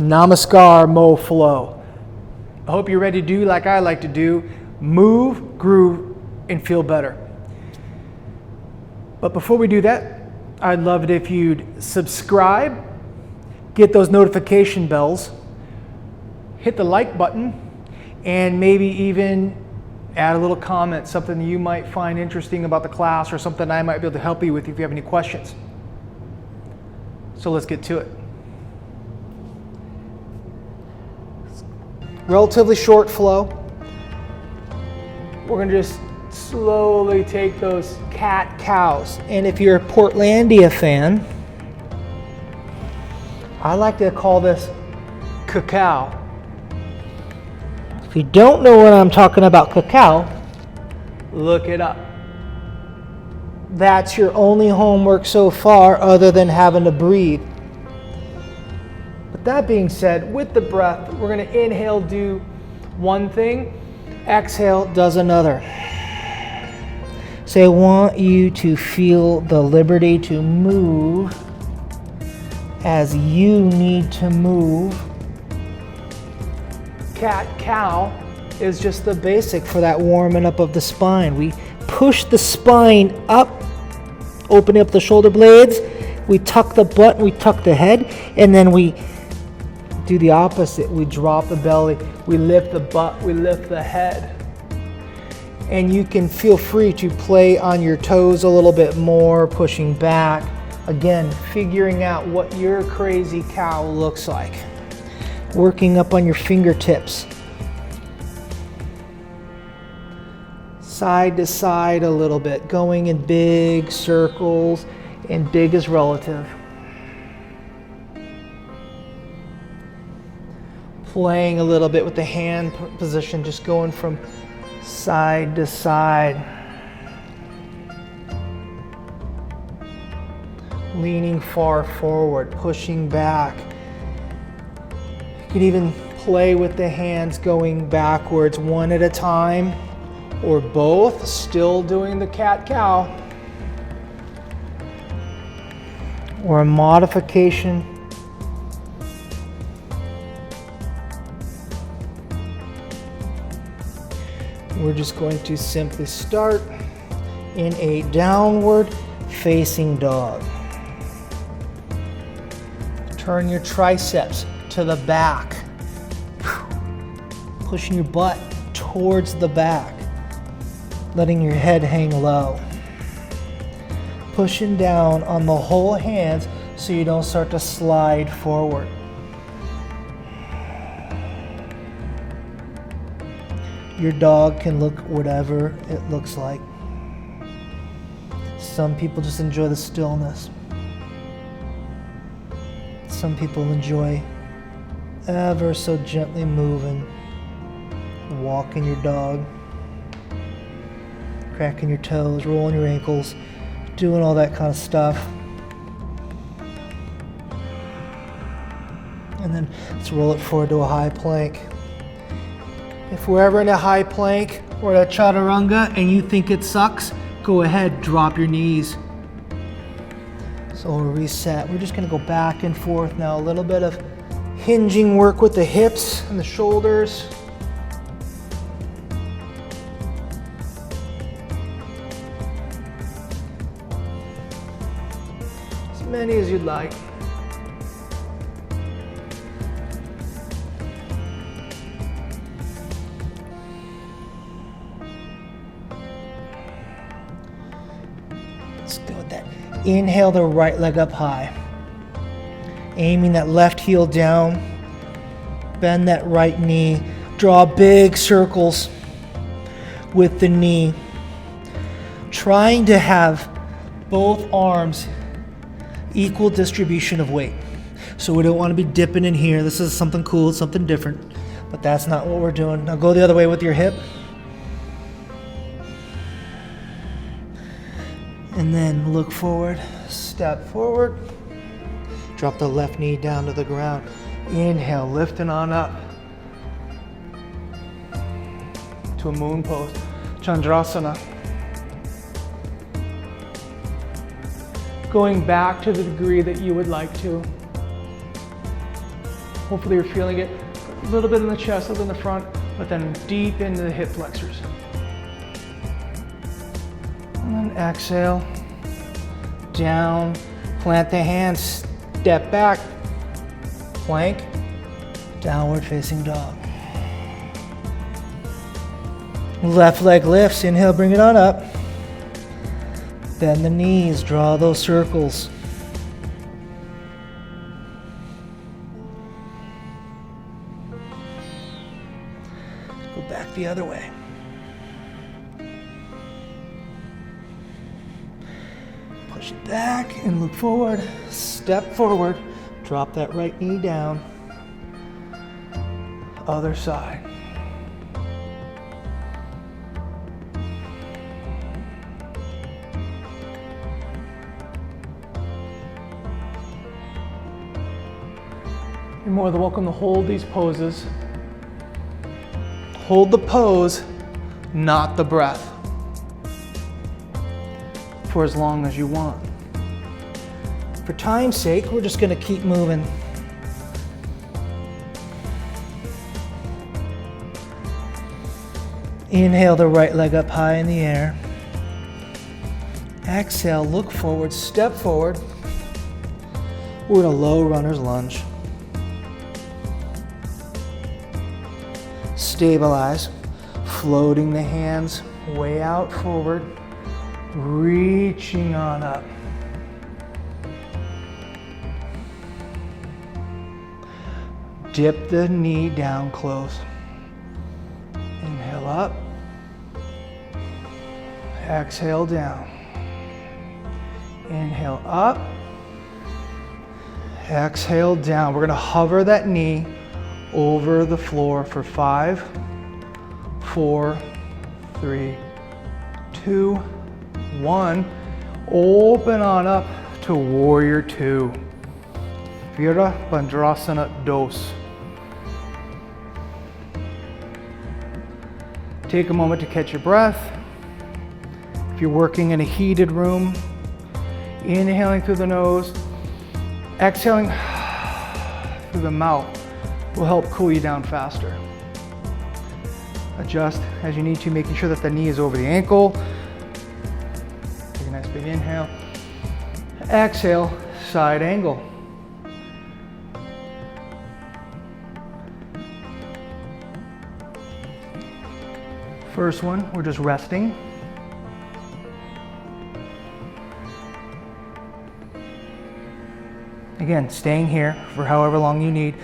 Namaskar Moflow. I hope you're ready to do like I like to do, move, groove, and feel better. But before we do that, I'd love it if you'd subscribe, get those notification bells, hit the like button, and maybe even add a little comment, something you might find interesting about the class or something I might be able to help you with if you have any questions. So let's get to it. Relatively short flow. We're going to just slowly take those cat-cows. And if you're a Portlandia fan, I like to call this cacao. If you don't know what I'm talking about cacao, look it up. That's your only homework so far other than having to breathe. But that being said, with the breath, we're going to inhale, do one thing, exhale, does another. So I want you to feel the liberty to move as you need to move. Cat-cow is just the basic for that warming up of the spine. We push the spine up, opening up the shoulder blades. We tuck the butt, we tuck the head, and then we do the opposite. We drop the belly, we lift the butt, we lift the head. And you can feel free to play on your toes a little bit more, pushing back. Again, figuring out what your crazy cow looks like. Working up on your fingertips. Side to side a little bit, going in big circles, and big is relative. Playing a little bit with the hand position, just going from side to side. Leaning far forward, pushing back. You can even play with the hands going backwards one at a time, or both, still doing the cat-cow. Or a modification. We're just going to simply start in a downward facing dog. Turn your triceps to the back. Pushing your butt towards the back. Letting your head hang low. Pushing down on the whole hands so you don't start to slide forward. Your dog can look whatever it looks like. Some people just enjoy the stillness. Some people enjoy ever so gently moving, walking your dog, cracking your toes, rolling your ankles, doing all that kind of stuff. And then let's roll it forward to a high plank. If we're ever in a high plank or a chaturanga and you think it sucks, go ahead, drop your knees. So we'll reset. We're just going to go back and forth now. A little bit of hinging work with the hips and the shoulders. As many as you'd like. Let's go with that. Inhale the right leg up high. Aiming that left heel down. Bend that right knee. Draw big circles with the knee. Trying to have both arms equal distribution of weight. So we don't want to be dipping in here. This is something cool, something different. But that's not what we're doing. Now go the other way with your hip. And then look forward, step forward, drop the left knee down to the ground. Inhale, lifting on up to a moon pose, Chandrasana. Going back to the degree that you would like to. Hopefully you're feeling it a little bit in the chest, a little in the front, but then deep into the hip flexors. And then exhale, down, plant the hands, step back, plank, downward facing dog. Left leg lifts, inhale, bring it on up. Bend the knees, draw those circles. Go back the other way. Push it back and look forward. Step forward, drop that right knee down. Other side. You're more than welcome to hold these poses. Hold the pose, not the breath, for as long as you want. For time's sake, we're just going to keep moving. Inhale the right leg up high in the air. Exhale, look forward, step forward. We're in a low runner's lunge. Stabilize, floating the hands way out forward, reaching on up. Dip the knee down close. Inhale up. Exhale down. Inhale up. Exhale down. We're going to hover that knee over the floor for 5, 4, 3, 2, 1. Open on up to warrior 2. Virabhadrasana dos. Take a moment to catch your breath. If you're working in a heated room, inhaling through the nose, exhaling through the mouth will help cool you down faster. Adjust as you need to, making sure that the knee is over the ankle. Take a nice big inhale. Exhale, side angle. First one, we're just resting. Again, staying here for however long you need.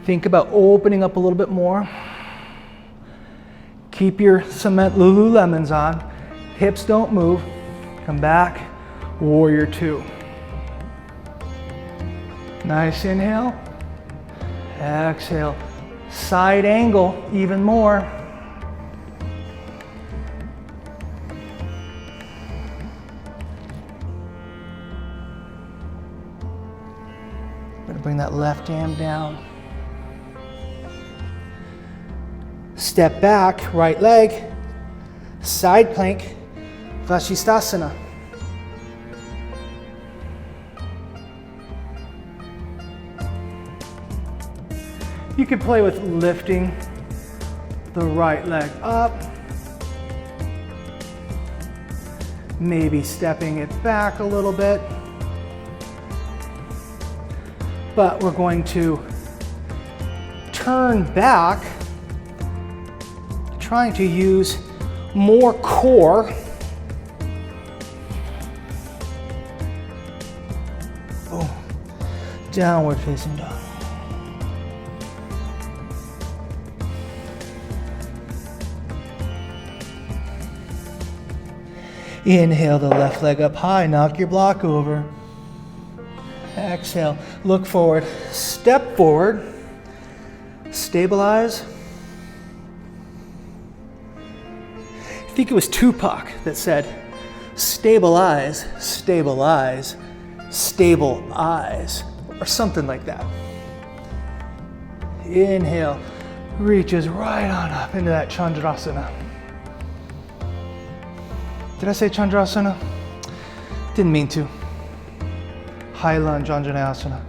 Think about opening up a little bit more. Keep your cement Lululemons on. Hips don't move. Come back, warrior 2. Nice inhale. Exhale, side angle even more. Bring that left arm down. Step back, right leg, side plank, Vashisthasana. You can play with lifting the right leg up, maybe stepping it back a little bit. But we're going to turn back, trying to use more core. Oh, downward facing dog. Inhale the left leg up high, knock your block over. Exhale, look forward, step forward, stabilize. I think it was Tupac that said, stabilize, stabilize, stable eyes, or something like that. Inhale, reaches right on up into that Chandrasana. Did I say Chandrasana? Didn't mean to. High lunge, Anjaneyasana.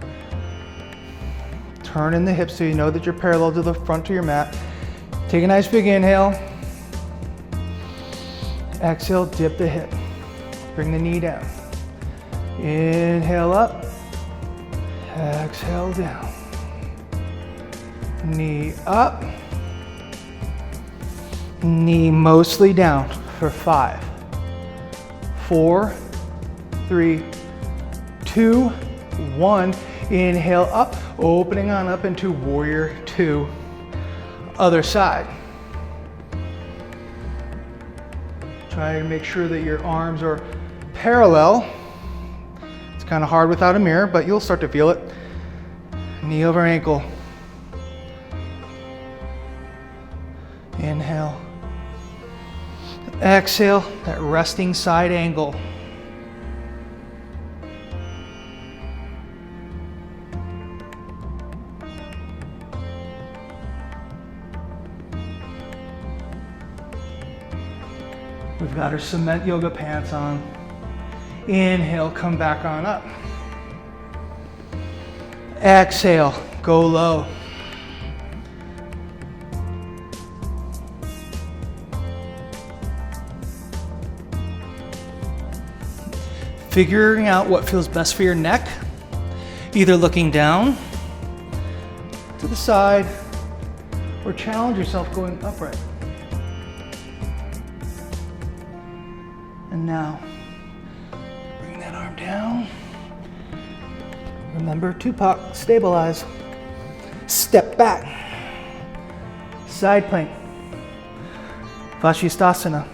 turn in the hips so you know that you're parallel to the front of your mat. Take a nice big inhale. Exhale, dip the hip. Bring the knee down. Inhale up. Exhale down. Knee up. Knee mostly down for 5, 4, 3, 2, 1. Inhale up, opening on up into warrior 2. Other side. Try to make sure that your arms are parallel. It's kind of hard without a mirror, but you'll start to feel it. Knee over ankle. Inhale. Exhale, that resting side angle. We've got our cement yoga pants on. Inhale, come back on up. Exhale, go low. Figuring out what feels best for your neck, either looking down to the side or challenge yourself going upright. And now, bring that arm down. Remember, Tupac, stabilize. Step back. Side plank. Fascia.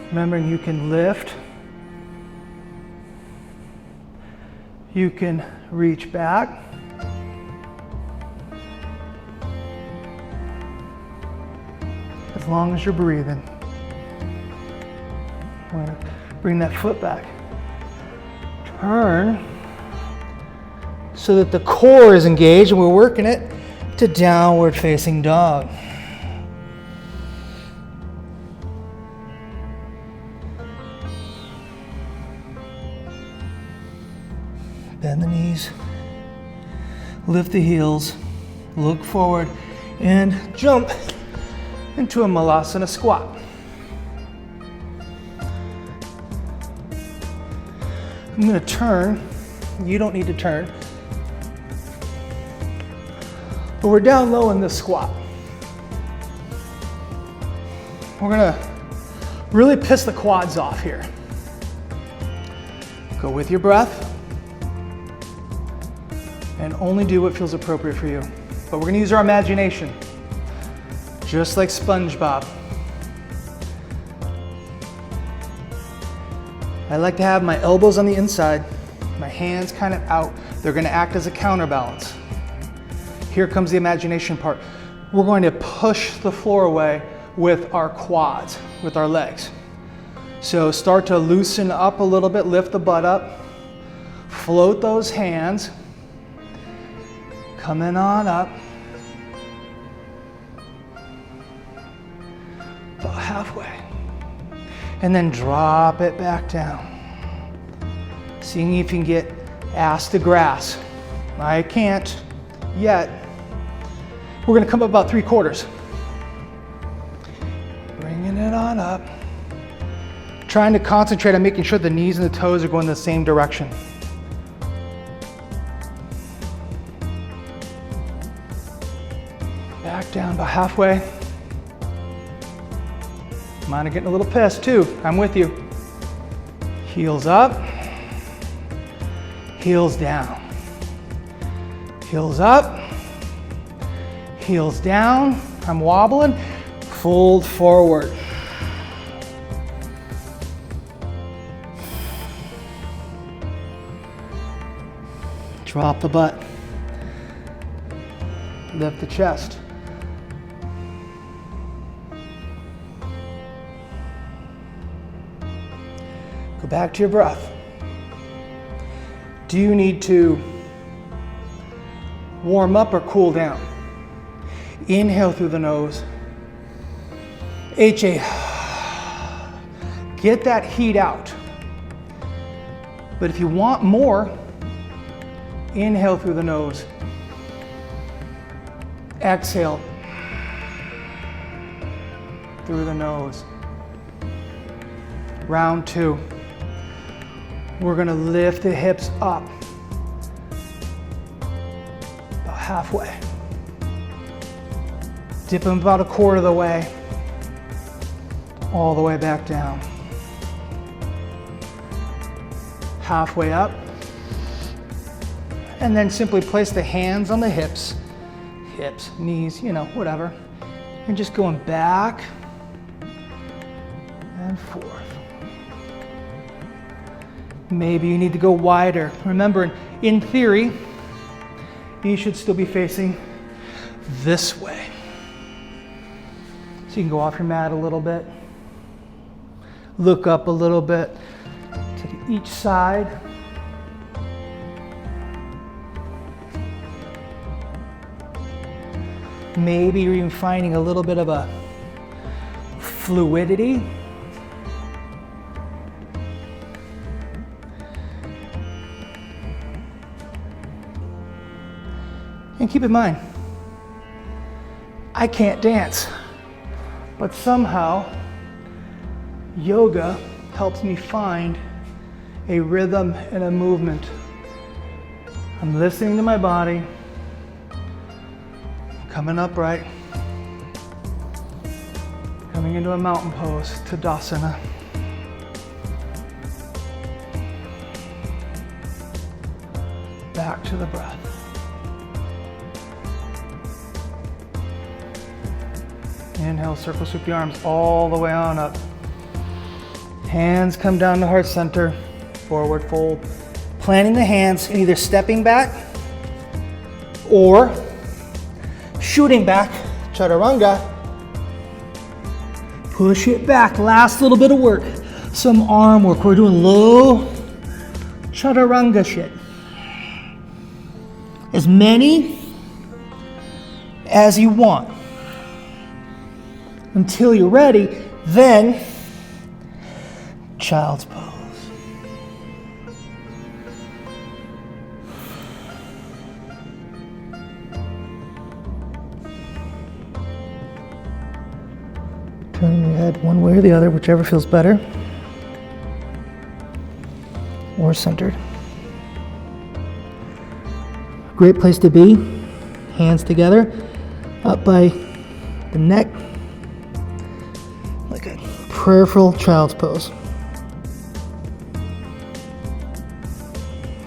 Remembering you can lift. You can reach back. As long as you're breathing. I'm going to bring that foot back. Turn so that the core is engaged and we're working it to downward facing dog. Bend the knees, lift the heels, look forward, and jump into a Malasana squat. I'm going to turn. You don't need to turn. But we're down low in this squat. We're going to really piss the quads off here. Go with your breath. And only do what feels appropriate for you. But we're going to use our imagination, just like SpongeBob. I like to have my elbows on the inside, my hands kind of out. They're going to act as a counterbalance. Here comes the imagination part. We're going to push the floor away with our quads, with our legs. So start to loosen up a little bit, lift the butt up, float those hands. Coming on up. About halfway. And then drop it back down. Seeing if you can get ass to grass. I can't yet. We're going to come up about 3/4. Bringing it on up. Trying to concentrate on making sure the knees and the toes are going the same direction. Back down about halfway. Mine are getting a little pissed too. I'm with you. Heels up. Heels down. Heels up. Heels down. I'm wobbling. Fold forward. Drop the butt. Lift the chest. Go back to your breath. Do you need to warm up or cool down? Inhale through the nose. HA. Get that heat out. But if you want more, Inhale through the nose. Exhale through the nose. Round 2. We're gonna lift the hips up about halfway. Dip them about a quarter of the way, all the way back down. Halfway up. And then simply place the hands on the hips, knees, whatever. And just going back and forth. Maybe you need to go wider. Remember, in theory, you should still be facing this way. So you can go off your mat a little bit, look up a little bit to each side. Maybe you're even finding a little bit of a fluidity. And keep in mind, I can't dance, but somehow yoga helps me find a rhythm and a movement. I'm listening to my body, coming upright, coming into a mountain pose, Tadasana. Back to the breath. Inhale, circle sweep the arms all the way on up. Hands come down to heart center, forward fold. Planting the hands, either stepping back or shooting back, chaturanga. Push it back, last little bit of work. Some arm work, we're doing low chaturanga shit. As many as you want. Until you're ready, then child's pose. Turning your head one way or the other, whichever feels better, or centered. Great place to be. Hands together, up by the neck, like a prayerful child's pose.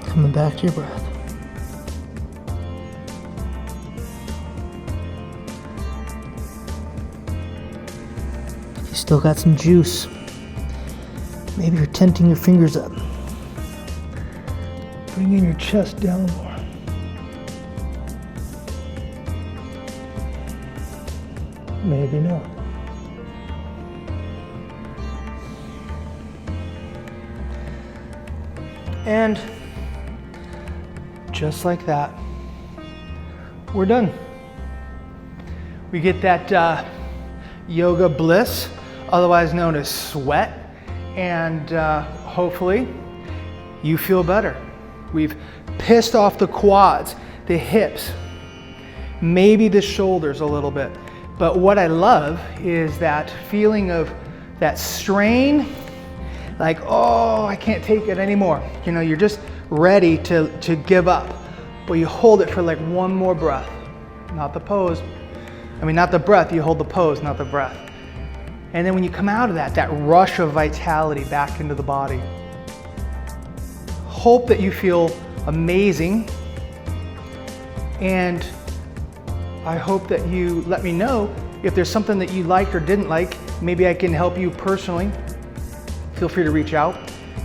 Coming back to your breath. If you still got some juice, maybe you're tenting your fingers up. Bringing your chest down more. Maybe not. And just like that, we're done. We get that yoga bliss, otherwise known as sweat, and hopefully you feel better. We've pissed off the quads, the hips, maybe the shoulders a little bit. But what I love is that feeling of that strain, like, oh, I can't take it anymore. You know, you're just ready to give up. But you hold it for like one more breath. Not the pose. I mean, not the breath, you hold the pose, not the breath. And then when you come out of that rush of vitality back into the body. Hope that you feel amazing. And I hope that you let me know if there's something that you liked or didn't like. Maybe I can help you personally. Feel free to reach out.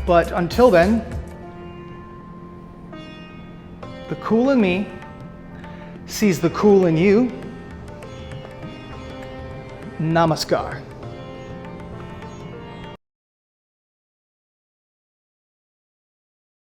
But until then, the cool in me sees the cool in you. Namaskar.